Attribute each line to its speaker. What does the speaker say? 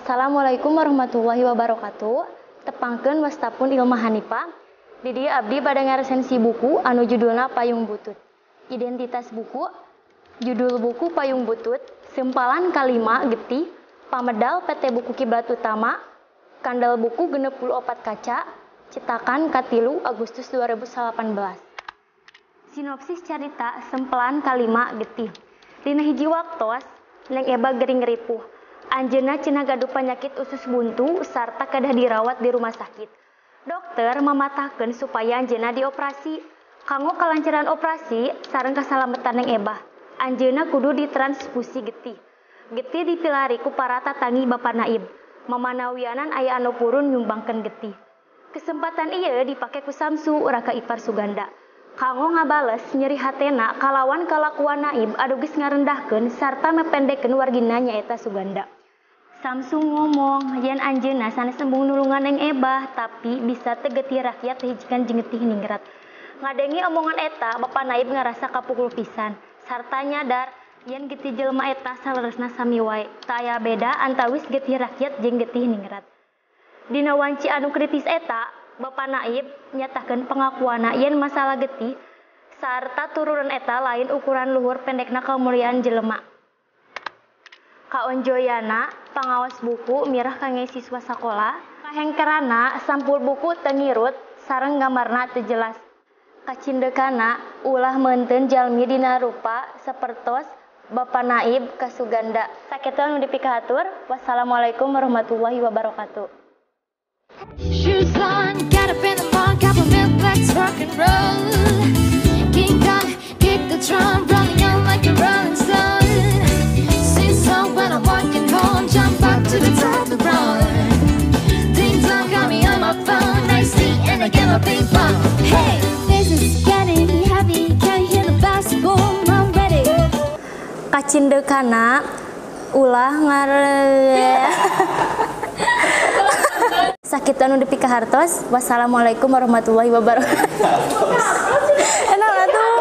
Speaker 1: Wassalamualaikum warahmatullahi wabarakatuh. Tepangkeun wastapun Ilmu Hanifa. Di dieu abdi bade ngaresensi buku anu judulna Payung Butut. Identitas buku, judul buku Payung Butut, sempalan kalima getih, pamedal PT Buku Kiblat Utama, kandel buku 64 kaca, cetakan Katilu Agustus 2018. Sinopsis carita sempelan kalima getih. Dina hiji waktos, Neng Eba gering ripuh. Anjeunna cenah gaduh penyakit usus buntu sarta kedah dirawat di rumah sakit. Dokter mematahkeun supaya anjeunna dioperasi. Kanggo kelancaran operasi sareng kasalamatan Neng Eba, anjeunna kudu ditransfusi getih. Getih dipilari ku para tatangi Bapak Naib. Mamanawianan aya anu purun nyumbangkeun getih. Kesempatan ieu dipake ku Samsu uraka ipar Suganda. Kanggo ngabales nyeri hatena kalawan kalakuan Naib anu geus ngarendahkeun sarta mependekkeun wargina nyaeta Suganda. Samsu ngomong yen anjeunna sanes embung nulungan Neng Eba tapi bisa teu getih rakyat hijikeun jeung getih ningrat. Ngadengi omongan eta Bapak Naib ngarasa kapukul pisan sarta nyadar yen getih jelema eta saleresna sami wae, teu aya beda antawis getih rakyat jeung getih ningrat. Dina wanci anu kritis eta, Bapak Naib nyatakeun pengakuanna yen masalah getih sarta turunan eta lain ukuran luhur pendekna kamuliaan jelema. Kaonjoyana pangawas buku mirah kangge siswa sakola, kahengkerana sampul buku teu ngirut sareng gambarna teu jelas. Kacindekana ulah meunteun jalmi dina rupa sapertos Bapak Naib ka Suganda. Sakitu anu dipikahatur. Wassalamualaikum warahmatullahi wabarakatuh.
Speaker 2: Shoes on, get up in the morning, cup of milk, let's rock and roll. King Kong, kick the drum, rolling on like a rolling stone. Sing song when I'm walking home, jump up to the top of the road. Ding dong, got me on my phone, nice tea, and I get my ping pong. Hey, this is getting heavy, can't hear the bass boom, I'm ready.
Speaker 1: Kacindekana ulah Sakit anu dipikahartos. Wassalamualaikum warahmatullahi wabarakatuh. Enak atuh.